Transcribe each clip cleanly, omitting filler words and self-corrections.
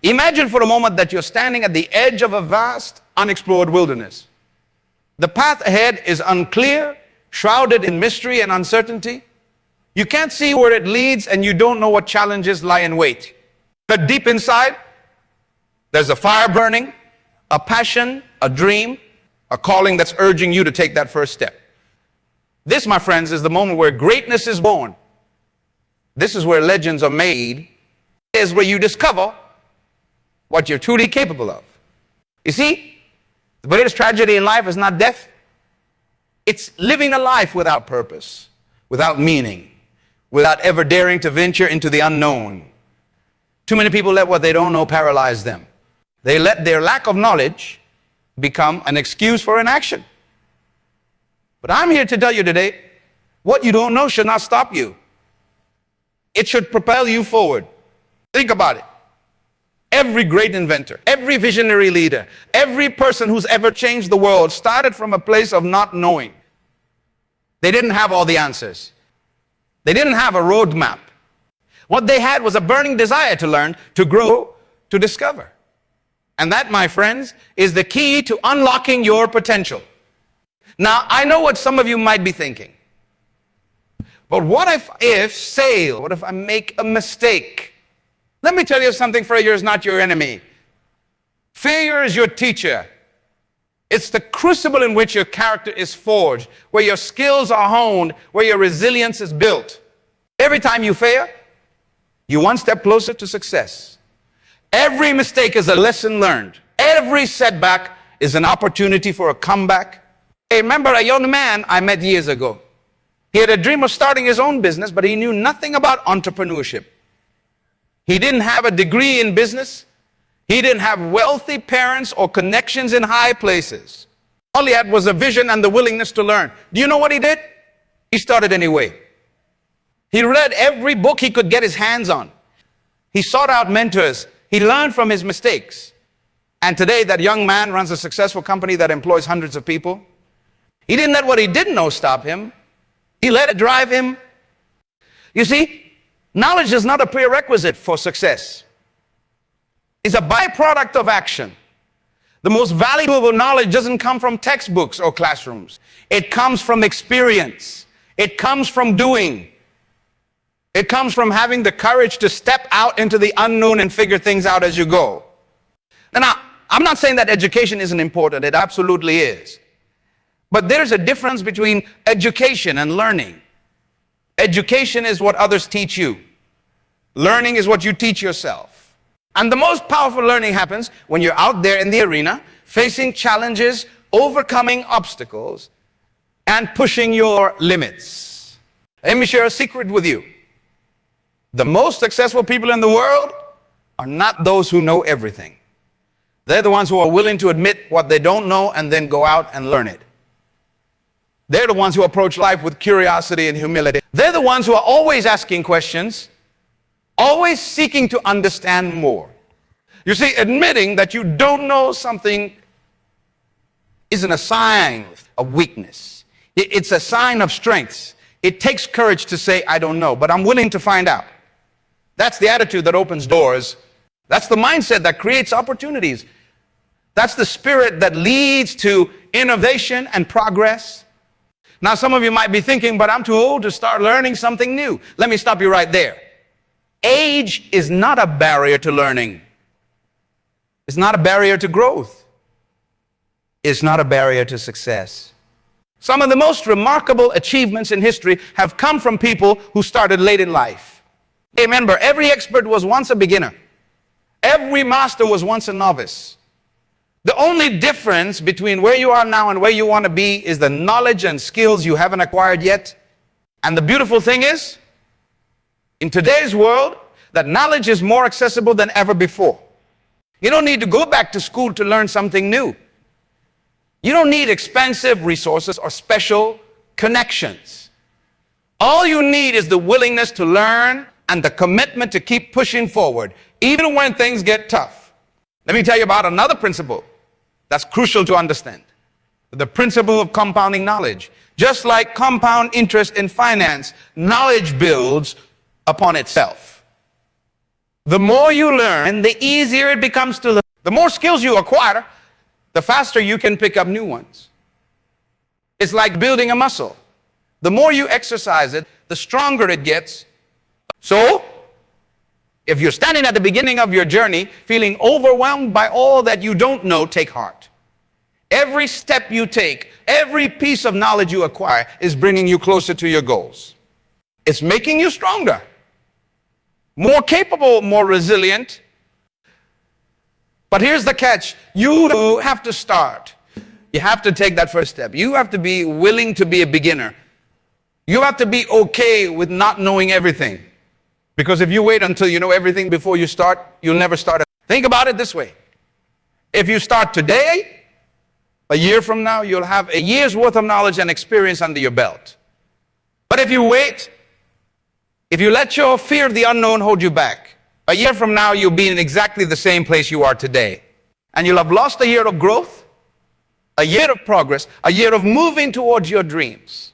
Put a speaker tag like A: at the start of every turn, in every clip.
A: Imagine for a moment that you're standing at the edge of a vast, unexplored wilderness. The path ahead is unclear, shrouded in mystery and uncertainty. You can't see where it leads, and you don't know what challenges lie in wait. But deep inside, there's a fire burning, a passion, a dream, a calling that's urging you to take that first step. This, my friends, is the moment where greatness is born. This is where legends are made. This is where you discover what you're truly capable of. You see, the greatest tragedy in life is not death. It's living a life without purpose, without meaning, without ever daring to venture into the unknown. Too many people let what they don't know paralyze them. They let their lack of knowledge become an excuse for inaction. But I'm here to tell you today, what you don't know should not stop you. It should propel you forward. Think about it. Every great inventor, every visionary leader, every person who's ever changed the world started from a place of not knowing. They didn't have all the answers. They didn't have a roadmap. What they had was a burning desire to learn, to grow, to discover. And that, my friends, is the key to unlocking your potential. Now, I know what some of you might be thinking. But what if what if I make a mistake? Let me tell you something, failure is not your enemy. Failure is your teacher. It's the crucible in which your character is forged, where your skills are honed, where your resilience is built. Every time you fail, you're one step closer to success. Every mistake is a lesson learned. Every setback is an opportunity for a comeback. I remember a young man I met years ago. He had a dream of starting his own business, but he knew nothing about entrepreneurship. He didn't have a degree in business. He didn't have wealthy parents or connections in high places. All he had was a vision and the willingness to learn. Do you know what he did? He started anyway. He read every book he could get his hands on. He sought out mentors. He learned from his mistakes. And today that young man runs a successful company that employs hundreds of people. He didn't let what he didn't know stop him. He let it drive him. You see, knowledge is not a prerequisite for success. It's a byproduct of action. The most valuable knowledge doesn't come from textbooks or classrooms. It comes from experience. It comes from doing. It comes from having the courage to step out into the unknown and figure things out as you go. Now, I'm not saying that education isn't important. It absolutely is. But there's a difference between education and learning. Education is what others teach you. Learning is what you teach yourself. And the most powerful learning happens when you're out there in the arena, facing challenges, overcoming obstacles, and pushing your limits. Let me share a secret with you. The most successful people in the world are not those who know everything. They're the ones who are willing to admit what they don't know and then go out and learn it. They're the ones who approach life with curiosity and humility. They're the ones who are always asking questions, always seeking to understand more. You see, admitting that you don't know something isn't a sign of weakness. It's a sign of strength. It takes courage to say, I don't know, but I'm willing to find out. That's the attitude that opens doors. That's the mindset that creates opportunities. That's the spirit that leads to innovation and progress. Now, some of you might be thinking, but I'm too old to start learning something new. Let me stop you right there. Age is not a barrier to learning. It's not a barrier to growth. It's not a barrier to success. Some of the most remarkable achievements in history have come from people who started late in life. Remember, every expert was once a beginner. Every master was once a novice. The only difference between where you are now and where you want to be is the knowledge and skills you haven't acquired yet. And the beautiful thing is, in today's world, that knowledge is more accessible than ever before. You don't need to go back to school to learn something new. You don't need expensive resources or special connections. All you need is the willingness to learn and the commitment to keep pushing forward, even when things get tough. Let me tell you about another principle that's crucial to understand. The principle of compounding knowledge. Just like compound interest in finance, knowledge builds upon itself. The more you learn, the easier it becomes to learn. The more skills you acquire, the faster you can pick up new ones. It's like building a muscle. The more you exercise it, the stronger it gets. So, if you're standing at the beginning of your journey, feeling overwhelmed by all that you don't know, take heart. Every step you take, every piece of knowledge you acquire is bringing you closer to your goals. It's making you stronger, more capable, more resilient. But here's the catch. You have to start. You have to take that first step. You have to be willing to be a beginner. You have to be okay with not knowing everything. Because if you wait until you know everything before you start, you'll never start. Think about it this way. If you start today, a year from now, you'll have a year's worth of knowledge and experience under your belt. But if you wait, if you let your fear of the unknown hold you back, a year from now, you'll be in exactly the same place you are today. And you'll have lost a year of growth, a year of progress, a year of moving towards your dreams.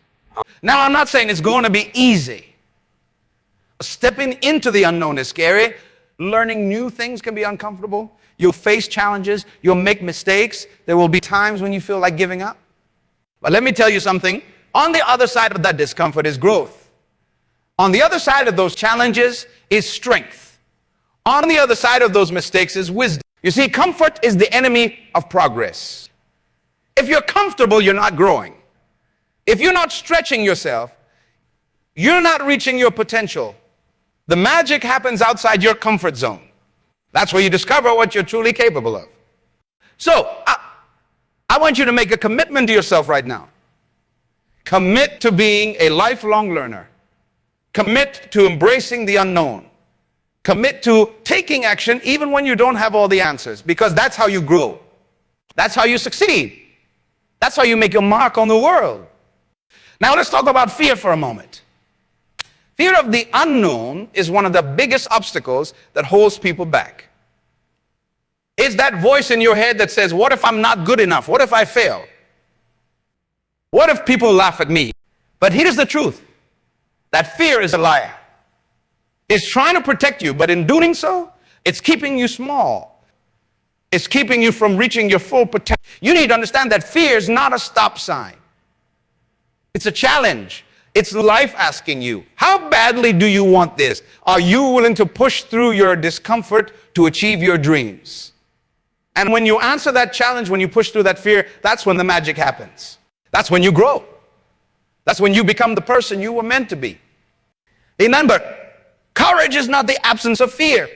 A: Now, I'm not saying it's going to be easy. Stepping into the unknown is scary. Learning new things can be uncomfortable. You'll face challenges. You'll make mistakes. There will be times when you feel like giving up. But let me tell you something. On the other side of that discomfort is growth. On the other side of those challenges is strength. On the other side of those mistakes is wisdom. You see, comfort is the enemy of progress. If you're comfortable, you're not growing. If you're not stretching yourself, you're not reaching your potential. The magic happens outside your comfort zone. That's where you discover what you're truly capable of. So, I want you to make a commitment to yourself right now. Commit to being a lifelong learner. Commit to embracing the unknown. Commit to taking action even when you don't have all the answers, because that's how you grow. That's how you succeed. That's how you make your mark on the world. Now let's talk about fear for a moment. Fear of the unknown is one of the biggest obstacles that holds people back. It's that voice in your head that says, what if I'm not good enough? What if I fail? What if people laugh at me? But here's the truth. That fear is a liar. It's trying to protect you, but in doing so, it's keeping you small. It's keeping you from reaching your full potential. You need to understand that fear is not a stop sign. It's a challenge. It's life asking you, how badly do you want this? Are you willing to push through your discomfort to achieve your dreams? And when you answer that challenge, when you push through that fear, that's when the magic happens. That's when you grow. That's when you become the person you were meant to be. Remember, courage is not the absence of fear.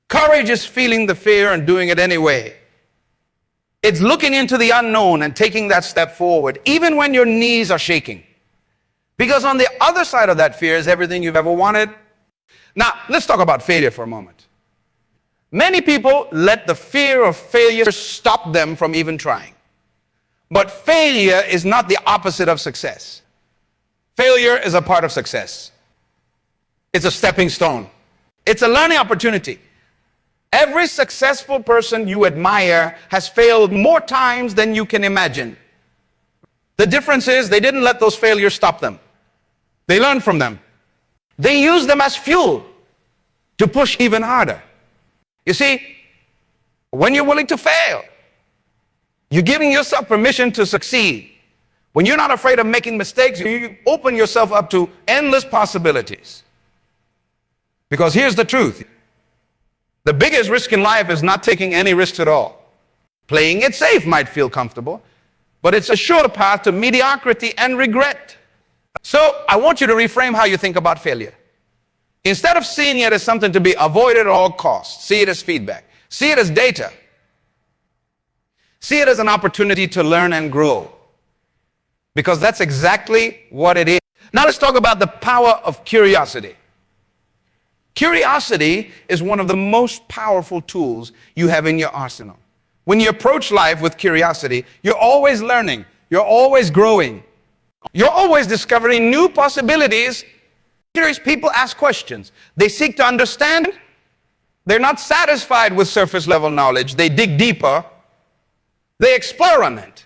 A: Courage is feeling the fear and doing it anyway. It's looking into the unknown and taking that step forward, even when your knees are shaking. Because on the other side of that fear is everything you've ever wanted. Now, let's talk about failure for a moment. Many people let the fear of failure stop them from even trying. But failure is not the opposite of success. Failure is a part of success. It's a stepping stone. It's a learning opportunity. Every successful person you admire has failed more times than you can imagine. The difference is they didn't let those failures stop them. They learned from them. They used them as fuel to push even harder. You see, when you're willing to fail, you're giving yourself permission to succeed. When you're not afraid of making mistakes, you open yourself up to endless possibilities. Because here's the truth. The biggest risk in life is not taking any risks at all. Playing it safe might feel comfortable, but it's a sure path to mediocrity and regret. So I want you to reframe how you think about failure. Instead of seeing it as something to be avoided at all costs, see it as feedback. See it as data. See it as an opportunity to learn and grow. Because that's exactly what it is. Now let's talk about the power of curiosity. Curiosity is one of the most powerful tools you have in your arsenal. When you approach life with curiosity, you're always learning. You're always growing. You're always discovering new possibilities. Curious people ask questions. They seek to understand. They're not satisfied with surface level knowledge. They dig deeper. They explore on it.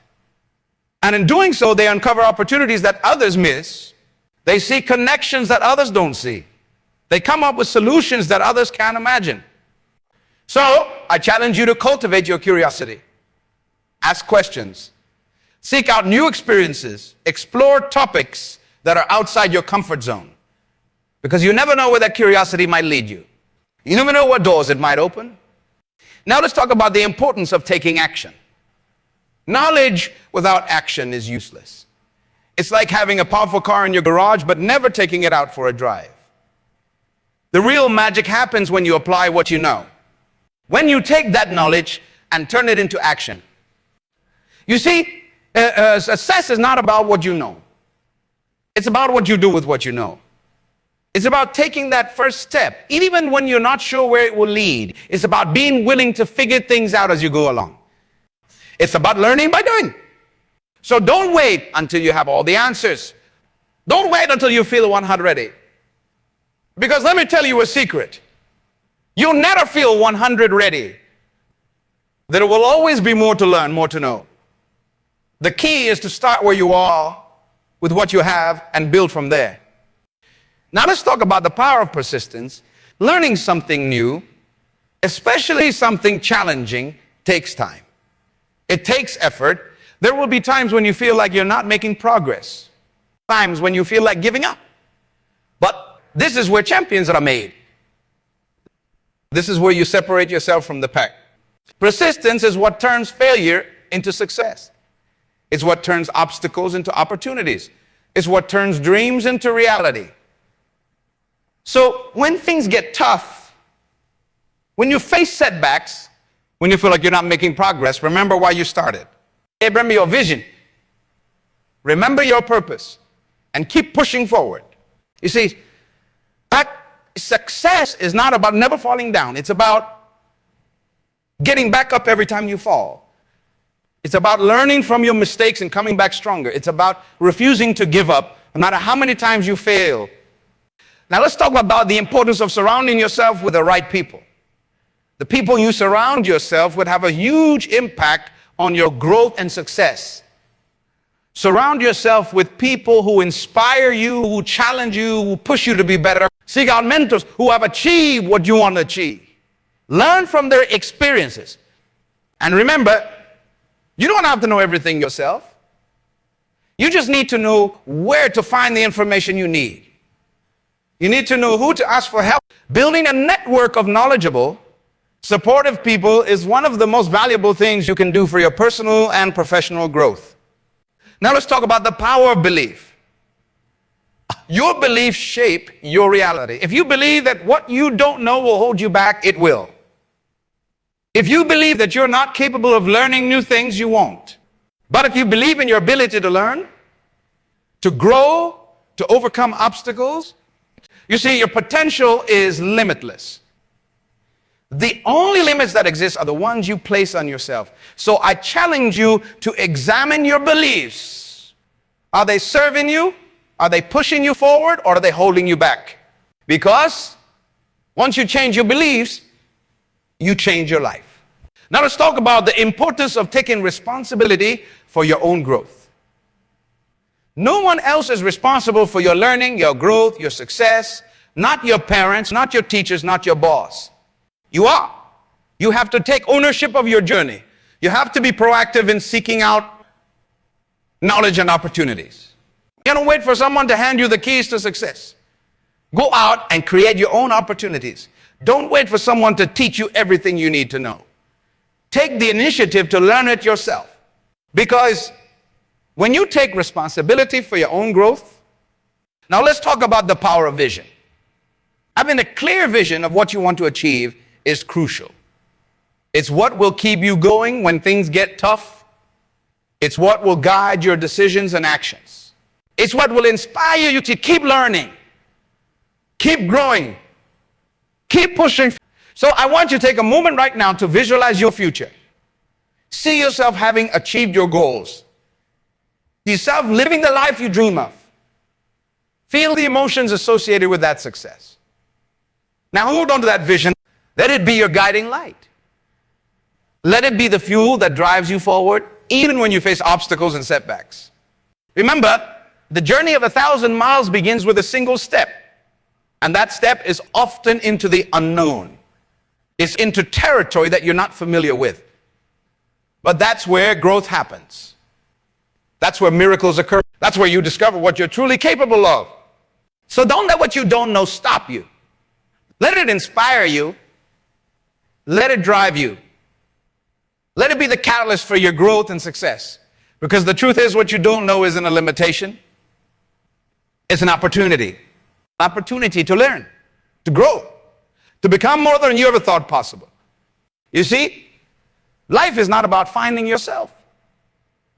A: And in doing so, they uncover opportunities that others miss. They see connections that others don't see. They come up with solutions that others can't imagine. So I challenge you to cultivate your curiosity. Ask questions. Seek out new experiences. Explore topics that are outside your comfort zone. Because you never know where that curiosity might lead you. You never know what doors it might open. Now let's talk about the importance of taking action. Knowledge without action is useless. It's like having a powerful car in your garage but never taking it out for a drive. The real magic happens when you apply what you know. When you take that knowledge and turn it into action. You see, success is not about what you know. It's about what you do with what you know. It's about taking that first step, even when you're not sure where it will lead. It's about being willing to figure things out as you go along. It's about learning by doing. So don't wait until you have all the answers. Don't wait until you feel 100 ready. Because let me tell you a secret. You'll never feel 100 ready. There will always be more to learn, more to know. The key is to start where you are with what you have and build from there. Now let's talk about the power of persistence. Learning something new, especially something challenging, takes time. It takes effort. There will be times when you feel like you're not making progress. Times when you feel like giving up. But this is where champions are made. This is where you separate yourself from the pack. Persistence is what turns failure into success. It's what turns obstacles into opportunities. It's what turns dreams into reality. So when things get tough, when you face setbacks, when you feel like you're not making progress, remember why you started. Remember your vision. Remember your purpose. And keep pushing forward. You see, that success is not about never falling down. It's about getting back up every time you fall. It's about learning from your mistakes and coming back stronger. It's about refusing to give up, no matter how many times you fail. Now let's talk about the importance of surrounding yourself with the right people. The people you surround yourself with have a huge impact on your growth and success. Surround yourself with people who inspire you, who challenge you, who push you to be better. Seek out mentors who have achieved what you want to achieve. Learn from their experiences. And remember, you don't have to know everything yourself. You just need to know where to find the information you need. You need to know who to ask for help. Building a network of knowledgeable, supportive people is one of the most valuable things you can do for your personal and professional growth. Now let's talk about the power of belief. Your beliefs shape your reality. If you believe that what you don't know will hold you back, it will. If you believe that you're not capable of learning new things, you won't. But if you believe in your ability to learn, to grow, to overcome obstacles, you see, your potential is limitless. The only limits that exist are the ones you place on yourself. So I challenge you to examine your beliefs. Are they serving you? Are they pushing you forward, or are they holding you back? Because once you change your beliefs, you change your life. Now let's talk about the importance of taking responsibility for your own growth. No one else is responsible for your learning, your growth, your success. Not your parents, not your teachers, not your boss. You are. You have to take ownership of your journey. You have to be proactive in seeking out knowledge and opportunities. You don't wait for someone to hand you the keys to success. Go out and create your own opportunities. Don't wait for someone to teach you everything you need to know. Take the initiative to learn it yourself. Because when you take responsibility for your own growth, now let's talk about the power of vision. Having a clear vision of what you want to achieve is crucial. It's what will keep you going when things get tough. It's what will guide your decisions and actions. It's what will inspire you to keep learning, keep growing, keep pushing. So I want you to take a moment right now to visualize your future. See yourself having achieved your goals. See yourself living the life you dream of. Feel the emotions associated with that success. Now hold on to that vision. Let it be your guiding light. Let it be the fuel that drives you forward, even when you face obstacles and setbacks. Remember, the journey of 1,000 miles begins with a single step. And that step is often into the unknown. It's into territory that you're not familiar with. But that's where growth happens. That's where miracles occur. That's where you discover what you're truly capable of. So don't let what you don't know stop you. Let it inspire you. Let it drive you. Let it be the catalyst for your growth and success. Because the truth is, what you don't know isn't a limitation. It's an opportunity. Opportunity to learn, to grow, to become more than you ever thought possible. You see, life is not about finding yourself.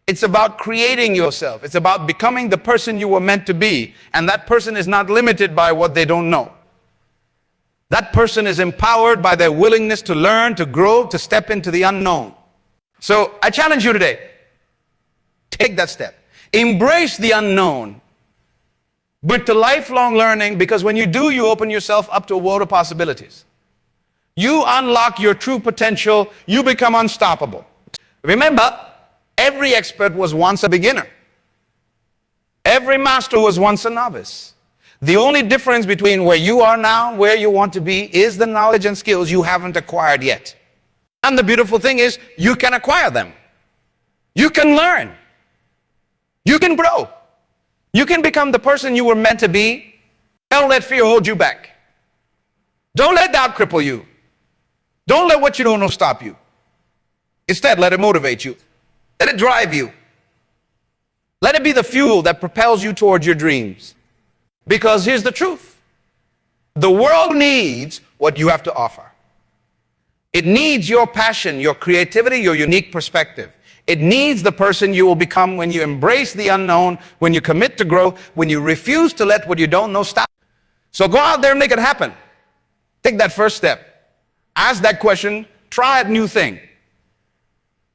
A: It's about creating yourself. It's about becoming the person you were meant to be. And that person is not limited by what they don't know. That person is empowered by their willingness to learn, to grow, to step into the unknown. So I challenge you today, take that step. Embrace the unknown, but to lifelong learning, because when you do, you open yourself up to a world of possibilities. You unlock your true potential, you become unstoppable. Remember, every expert was once a beginner. Every master was once a novice. The only difference between where you are now and where you want to be is the knowledge and skills you haven't acquired yet. And the beautiful thing is, you can acquire them. You can learn. You can grow. You can become the person you were meant to be. Don't let fear hold you back. Don't let doubt cripple you. Don't let what you don't know stop you. Instead, let it motivate you. Let it drive you. Let it be the fuel that propels you towards your dreams. Because here's the truth. The world needs what you have to offer. It needs your passion, your creativity, your unique perspective. It needs the person you will become when you embrace the unknown, when you commit to grow, when you refuse to let what you don't know stop. So go out there and make it happen. Take that first step. Ask that question. Try a new thing.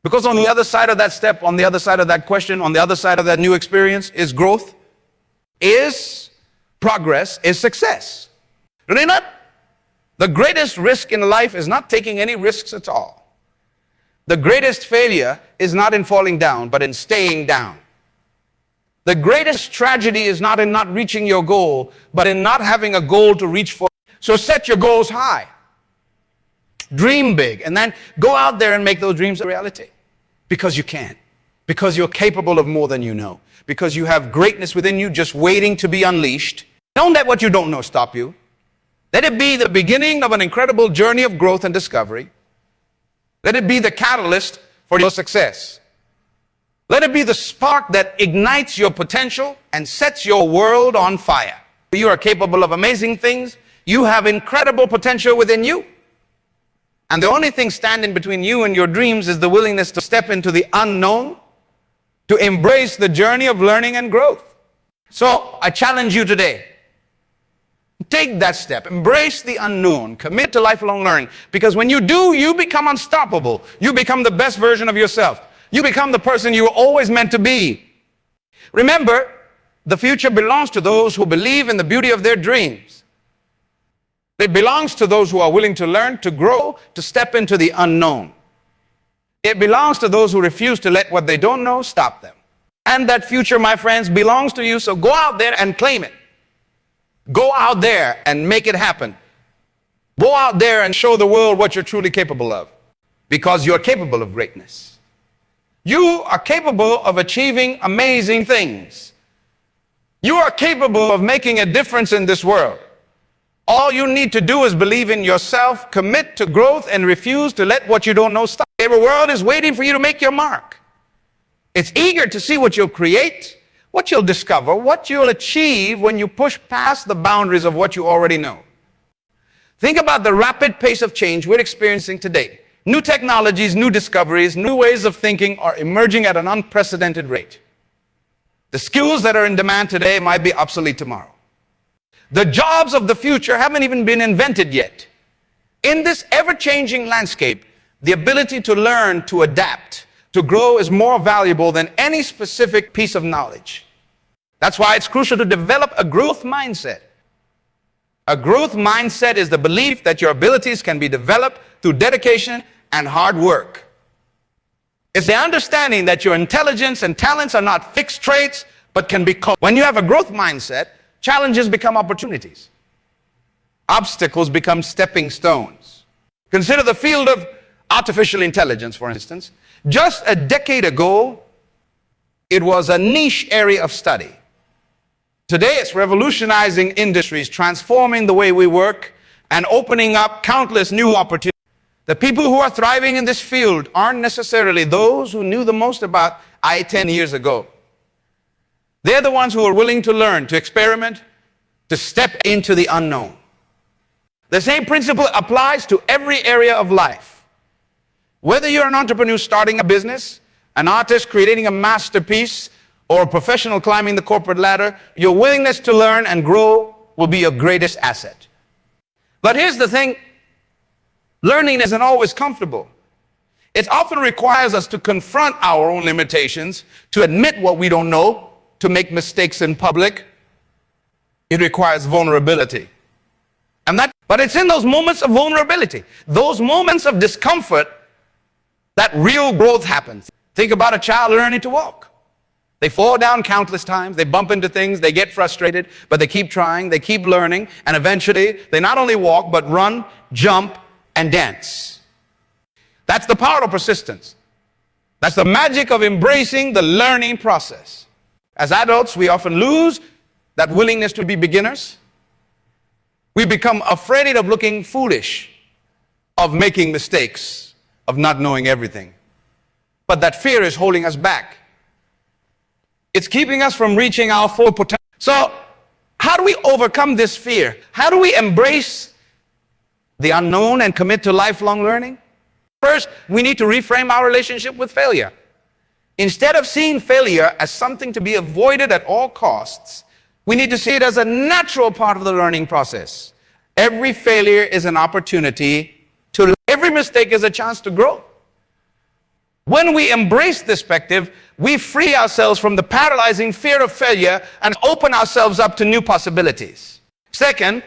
A: Because on the other side of that step, on the other side of that question, on the other side of that new experience is growth, is progress, is success. Really not? The greatest risk in life is not taking any risks at all. The greatest failure is not in falling down, but in staying down. The greatest tragedy is not in not reaching your goal, but in not having a goal to reach for. So set your goals high. Dream big, and then go out there and make those dreams a reality. Because you can. Because you're capable of more than you know. Because you have greatness within you just waiting to be unleashed. Don't let what you don't know stop you. Let it be the beginning of an incredible journey of growth and discovery. Let it be the catalyst for your success. Let it be the spark that ignites your potential and sets your world on fire. You are capable of amazing things. You have incredible potential within you. And the only thing standing between you and your dreams is the willingness to step into the unknown, to embrace the journey of learning and growth. So I challenge you today. Take that step. Embrace the unknown. Commit to lifelong learning. Because when you do, you become unstoppable. You become the best version of yourself. You become the person you were always meant to be. Remember, the future belongs to those who believe in the beauty of their dreams. It belongs to those who are willing to learn, to grow, to step into the unknown. It belongs to those who refuse to let what they don't know stop them. And that future, my friends, belongs to you. So go out there and claim it. Go out there and make it happen. Go out there and show the world what you're truly capable of. Because you're capable of greatness. You are capable of achieving amazing things. You are capable of making a difference in this world. All you need to do is believe in yourself, commit to growth, and refuse to let what you don't know stop. Every world is waiting for you to make your mark. It's eager to see what you'll create, what you'll discover, what you'll achieve when you push past the boundaries of what you already know. Think about the rapid pace of change we're experiencing today. New technologies, new discoveries, new ways of thinking are emerging at an unprecedented rate. The skills that are in demand today might be obsolete tomorrow. The jobs of the future haven't even been invented yet. In this ever-changing landscape, the ability to learn, to adapt, to grow is more valuable than any specific piece of knowledge. That's why it's crucial to develop a growth mindset. A growth mindset is the belief that your abilities can be developed through dedication and hard work. It's the understanding that your intelligence and talents are not fixed traits, but can be cultivated. When you have a growth mindset, challenges become opportunities. Obstacles become stepping stones. Consider the field of artificial intelligence, for instance. Just a decade ago, it was a niche area of study. Today, it's revolutionizing industries, transforming the way we work, and opening up countless new opportunities. The people who are thriving in this field aren't necessarily those who knew the most about AI 10 years ago. They're the ones who are willing to learn, to experiment, to step into the unknown. The same principle applies to every area of life. Whether you're an entrepreneur starting a business, an artist creating a masterpiece, or a professional climbing the corporate ladder, your willingness to learn and grow will be your greatest asset. But here's the thing, learning isn't always comfortable. It often requires us to confront our own limitations, to admit what we don't know, to make mistakes in public. It requires vulnerability. But it's in those moments of vulnerability, those moments of discomfort, that real growth happens. Think about a child learning to walk. They fall down countless times, they bump into things, they get frustrated, but they keep trying, they keep learning, and eventually they not only walk, but run, jump, and dance. That's the power of persistence. That's the magic of embracing the learning process. As adults, we often lose that willingness to be beginners. We become afraid of looking foolish, of making mistakes, of not knowing everything. But that fear is holding us back. It's keeping us from reaching our full potential. So, how do we overcome this fear? How do we embrace the unknown and commit to lifelong learning? First, we need to reframe our relationship with failure. Instead of seeing failure as something to be avoided at all costs, we need to see it as a natural part of the learning process. Every failure is an opportunity to learn. Every mistake is a chance to grow. When we embrace this perspective, we free ourselves from the paralyzing fear of failure and open ourselves up to new possibilities. Second,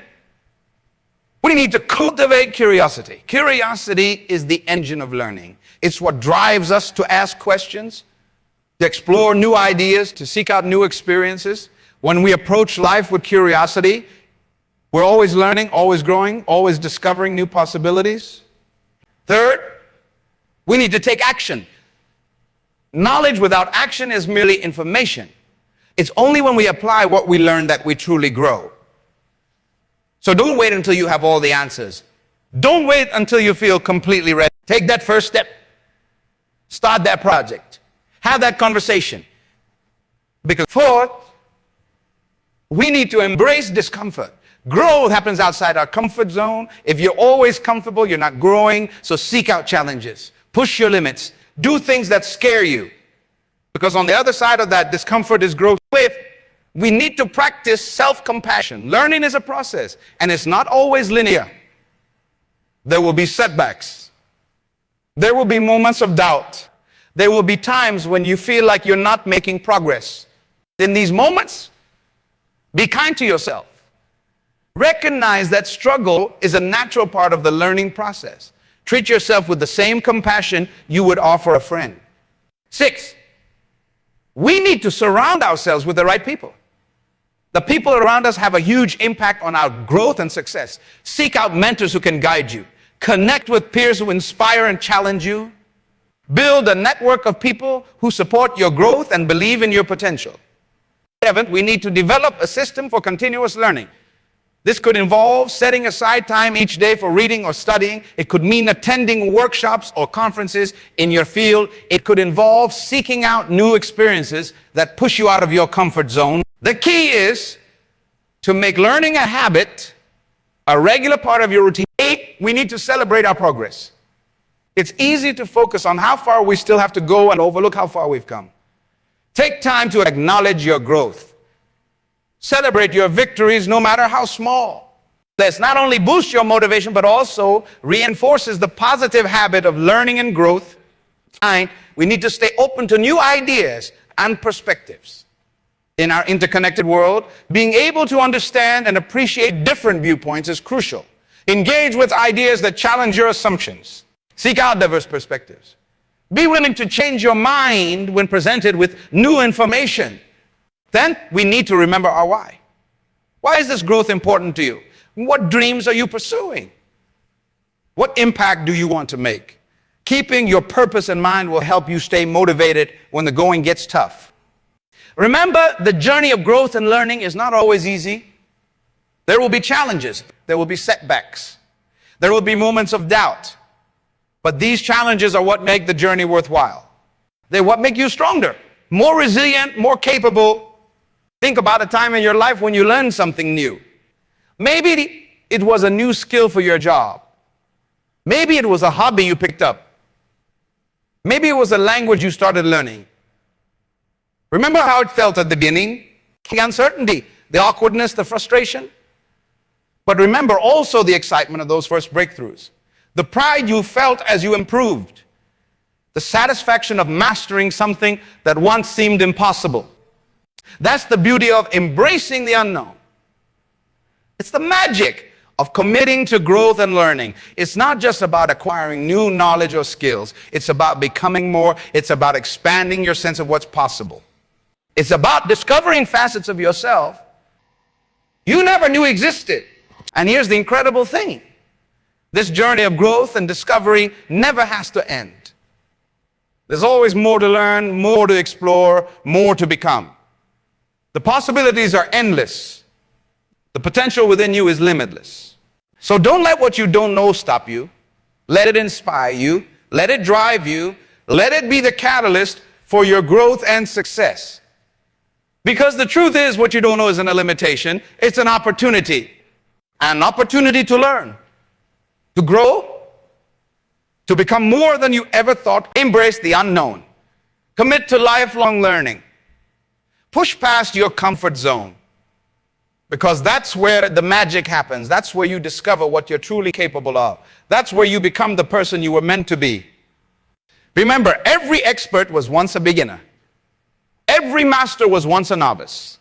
A: we need to cultivate curiosity. Curiosity is the engine of learning. It's what drives us to ask questions, to explore new ideas, to seek out new experiences. When we approach life with curiosity, we're always learning, always growing, always discovering new possibilities. Third, we need to take action. Knowledge without action is merely information. It's only when we apply what we learn that we truly grow. So don't wait until you have all the answers. Don't wait until you feel completely ready. Take that first step. Start that project. Have that conversation. Because fourth, we need to embrace discomfort. Growth happens outside our comfort zone. If you're always comfortable, you're not growing. So seek out challenges. Push your limits. Do things that scare you. Because on the other side of that discomfort is growth. We need to practice self-compassion. Learning is a process, and it's not always linear. There will be setbacks. There will be moments of doubt. There will be times when you feel like you're not making progress. In these moments, be kind to yourself. Recognize that struggle is a natural part of the learning process. Treat yourself with the same compassion you would offer a friend. 6, we need to surround ourselves with the right people. The people around us have a huge impact on our growth and success. Seek out mentors who can guide you. Connect with peers who inspire and challenge you. Build a network of people who support your growth and believe in your potential. 7, we need to develop a system for continuous learning. This could involve setting aside time each day for reading or studying. It could mean attending workshops or conferences in your field. It could involve seeking out new experiences that push you out of your comfort zone. The key is to make learning a habit, a regular part of your routine. 8, we need to celebrate our progress. It's easy to focus on how far we still have to go and overlook how far we've come. Take time to acknowledge your growth. Celebrate your victories, no matter how small. This not only boosts your motivation, but also reinforces the positive habit of learning and growth. 9, we need to stay open to new ideas and perspectives. In our interconnected world, being able to understand and appreciate different viewpoints is crucial. Engage with ideas that challenge your assumptions. Seek out diverse perspectives. Be willing to change your mind when presented with new information. Then we need to remember our why. Why is this growth important to you? What dreams are you pursuing? What impact do you want to make? Keeping your purpose in mind will help you stay motivated when the going gets tough. Remember, the journey of growth and learning is not always easy. There will be challenges. There will be setbacks. There will be moments of doubt. But these challenges are what make the journey worthwhile. They're what make you stronger, more resilient, more capable. Think about a time in your life when you learned something new. Maybe it was a new skill for your job. Maybe it was a hobby you picked up. Maybe it was a language you started learning. Remember how it felt at the beginning? The uncertainty, the awkwardness, the frustration. But remember also the excitement of those first breakthroughs. The pride you felt as you improved. The satisfaction of mastering something that once seemed impossible. That's the beauty of embracing the unknown. It's the magic of committing to growth and learning. It's not just about acquiring new knowledge or skills. It's about becoming more. It's about expanding your sense of what's possible. It's about discovering facets of yourself you never knew existed. And here's the incredible thing. This journey of growth and discovery never has to end. There's always more to learn, more to explore, more to become. The possibilities are endless. The potential within you is limitless. So don't let what you don't know stop you. Let it inspire you. Let it drive you. Let it be the catalyst for your growth and success. Because the truth is, what you don't know isn't a limitation. It's an opportunity. An opportunity to learn, to grow, to become more than you ever thought. Embrace the unknown. Commit to lifelong learning. Push past your comfort zone. Because that's where the magic happens. That's where you discover what you're truly capable of. That's where you become the person you were meant to be. Remember, every expert was once a beginner. Every master was once a novice.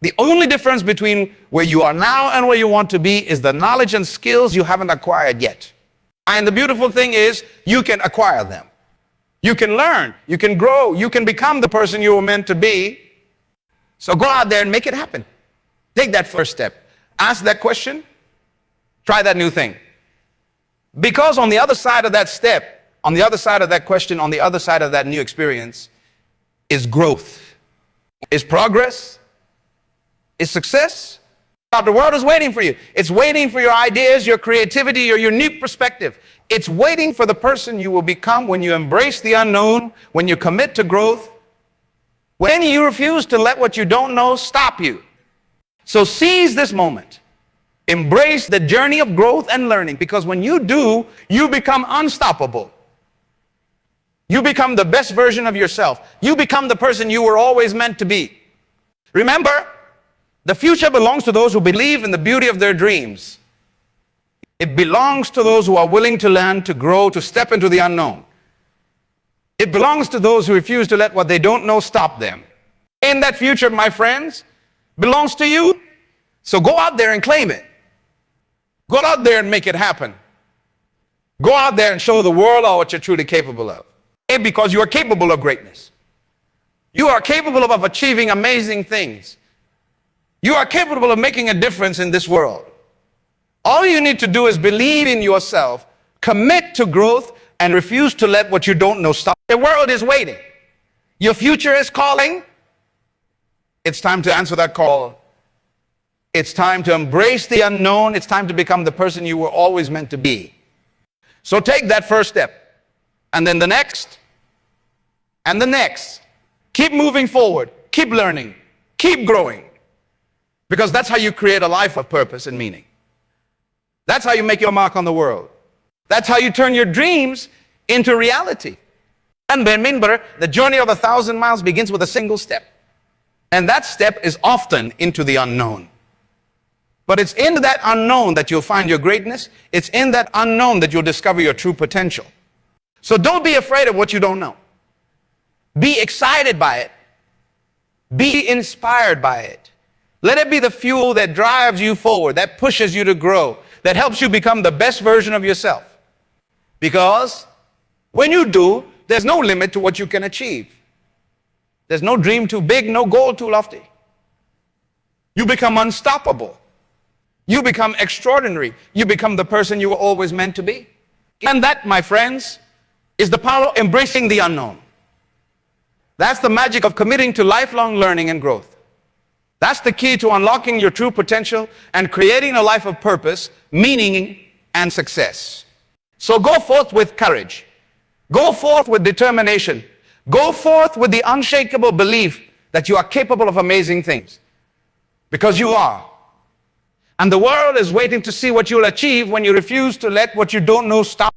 A: The only difference between where you are now and where you want to be is the knowledge and skills you haven't acquired yet. And the beautiful thing is, you can acquire them. You can learn, you can grow, you can become the person you were meant to be. So go out there and make it happen. Take that first step. Ask that question. Try that new thing. Because on the other side of that step, on the other side of that question, on the other side of that new experience is growth, is progress, is success. The world is waiting for you. It's waiting for your ideas, your creativity, your unique perspective. It's waiting for the person you will become when you embrace the unknown, when you commit to growth, when you refuse to let what you don't know stop you. So seize this moment. Embrace the journey of growth and learning, because when you do, you become unstoppable. You become the best version of yourself. You become the person you were always meant to be. Remember, the future belongs to those who believe in the beauty of their dreams. It belongs to those who are willing to learn, to grow, to step into the unknown. It belongs to those who refuse to let what they don't know stop them. And that future, my friends, belongs to you. So go out there and claim it. Go out there and make it happen. Go out there and show the world all what you're truly capable of. And because you are capable of greatness. You are capable of achieving amazing things. You are capable of making a difference in this world. All you need to do is believe in yourself, commit to growth, and refuse to let what you don't know stop. The world is waiting. Your future is calling. It's time to answer that call. It's time to embrace the unknown. It's time to become the person you were always meant to be. So take that first step. And then the next. And the next. Keep moving forward. Keep learning. Keep growing. Because that's how you create a life of purpose and meaning. That's how you make your mark on the world. That's how you turn your dreams into reality. And remember, the journey of 1,000 miles begins with a single step. And that step is often into the unknown. But it's in that unknown that you'll find your greatness. It's in that unknown that you'll discover your true potential. So don't be afraid of what you don't know. Be excited by it. Be inspired by it. Let it be the fuel that drives you forward, that pushes you to grow, that helps you become the best version of yourself. Because when you do, there's no limit to what you can achieve. There's no dream too big, no goal too lofty. You become unstoppable. You become extraordinary. You become the person you were always meant to be. And that, my friends, is the power of embracing the unknown. That's the magic of committing to lifelong learning and growth. That's the key to unlocking your true potential and creating a life of purpose, meaning, and success. So go forth with courage. Go forth with determination. Go forth with the unshakable belief that you are capable of amazing things. Because you are. And the world is waiting to see what you'll achieve when you refuse to let what you don't know stop